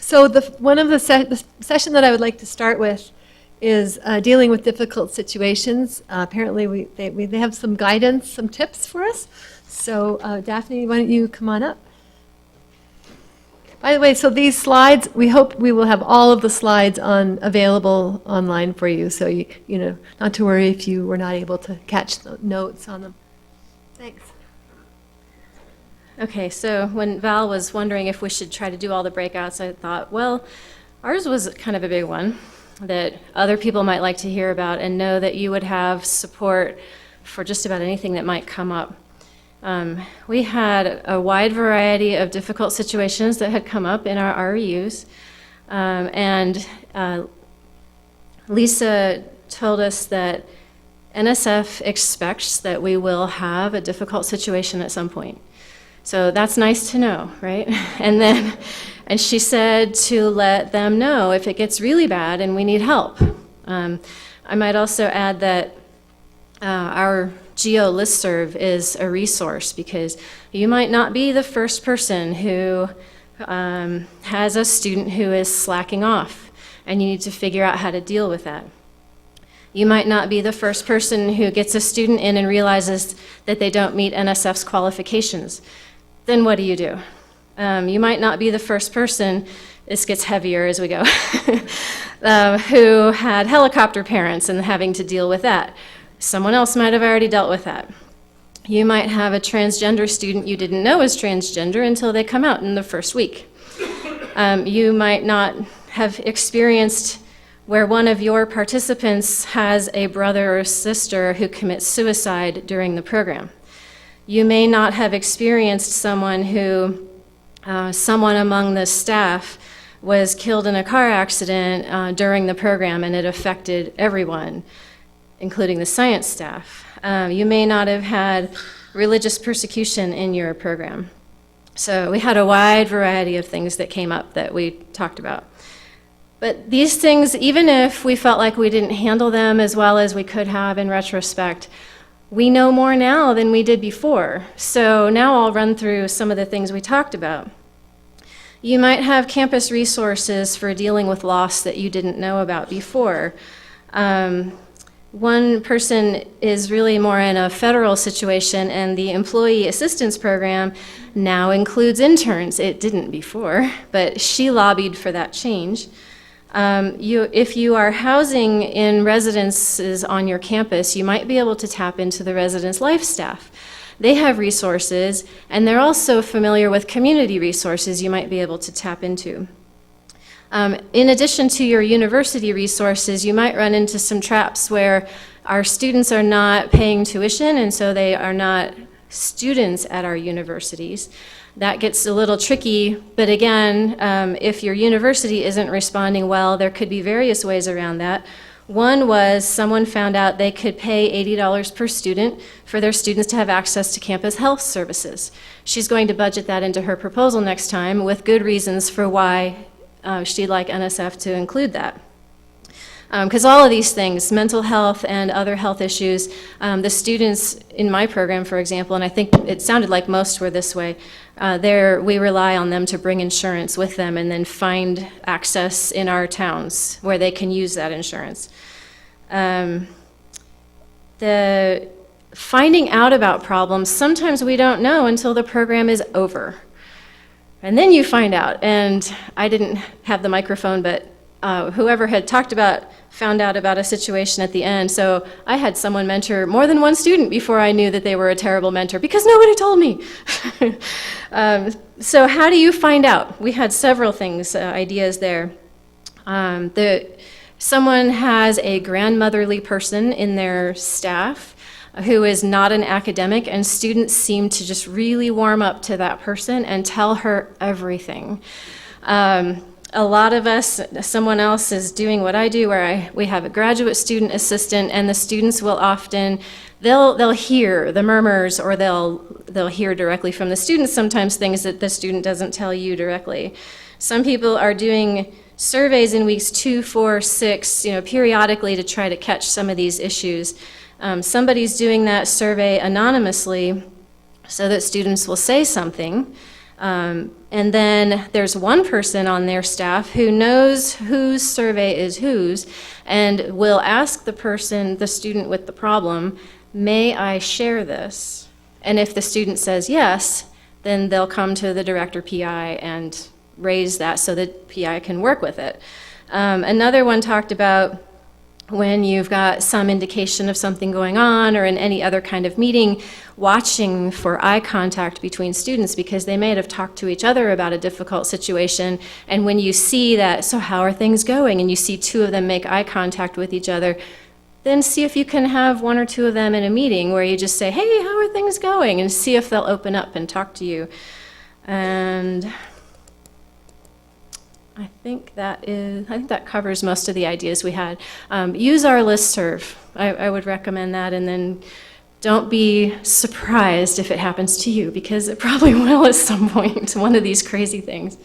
So one of the session that I would like to start with is dealing with difficult situations. Apparently they have some guidance, some tips for us. So Daphne, why don't you come on up? By the way, so these slides, we hope we will have all of the slides available online for you. So you know, not to worry if you were not able to catch the notes on them. Thanks. Okay, so when Val was wondering if we should try to do all the breakouts, I thought, well, ours was kind of a big one that other people might like to hear about and know that you would have support for just about anything that might come up. We had a wide variety of difficult situations that had come up in our REUs, and Lisa told us that NSF expects that we will have a difficult situation at some point. So that's nice to know, right? And she said to let them know if it gets really bad and we need help. I might also add that our GEO listserv is a resource because you might not be the first person who has a student who is slacking off, and you need to figure out how to deal with that. You might not be the first person who gets a student in and realizes that they don't meet NSF's qualifications. Then what do? You might not be the first person, this gets heavier as we go, who had helicopter parents and having to deal with that. Someone else might have already dealt with that. You might have a transgender student you didn't know was transgender until they come out in the first week. You might not have experienced where one of your participants has a brother or sister who commits suicide during the program. You may not have experienced someone among the staff was killed in a car accident during the program and it affected everyone, including the science staff. You may not have had religious persecution in your program. So we had a wide variety of things that came up that we talked about. But these things, even if we felt like we didn't handle them as well as we could have in retrospect, we know more now than we did before. So now I'll run through some of the things we talked about. You might have campus resources for dealing with loss that you didn't know about before. One person is really more in a federal situation, and the employee assistance program now includes interns. It didn't before, but she lobbied for that change. If you are housing in residences on your campus, you might be able to tap into the residence life staff. They have resources, and they're also familiar with community resources you might be able to tap into. In addition to your university resources, you might run into some traps where our students are not paying tuition, and so they are not students at our universities. That gets a little tricky, but again, if your university isn't responding well, there could be various ways around that. One was someone found out they could pay $80 per student for their students to have access to campus health services. She's going to budget that into her proposal next time with good reasons for why she'd like NSF to include that. Because all of these things, mental health and other health issues, the students in my program, for example, and I think it sounded like most were this way, we rely on them to bring insurance with them and then find access in our towns where they can use that insurance. The finding out about problems, sometimes we don't know until the program is over. And then you find out, and I didn't have the microphone, but whoever had talked about found out about a situation at the end. So I had someone mentor more than one student before I knew that they were a terrible mentor because nobody told me. So how do you find out? We had several things, ideas there. Someone has a grandmotherly person in their staff who is not an academic, and students seem to just really warm up to that person and tell her everything. A lot of us, someone else is doing what I do, where we have a graduate student assistant, and the students will often, they'll hear the murmurs, or they'll hear directly from the students sometimes things that the student doesn't tell you directly. Some people are doing surveys in weeks 2, 4, 6, periodically to try to catch some of these issues. Somebody's doing that survey anonymously so that students will say something. And then there's one person on their staff who knows whose survey is whose and will ask the person, the student with the problem, may I share this? And if the student says yes, then they'll come to the director PI and raise that so that PI can work with it. Another one talked about when you've got some indication of something going on or in any other kind of meeting, watching for eye contact between students because they may have talked to each other about a difficult situation. And when you see that, so how are things going? And you see two of them make eye contact with each other, then see if you can have one or two of them in a meeting where you just say, hey, how are things going? And see if they'll open up and talk to you. And I think that covers most of the ideas we had. Use our listserv. I would recommend that, and then don't be surprised if it happens to you, because it probably will at some point, one of these crazy things.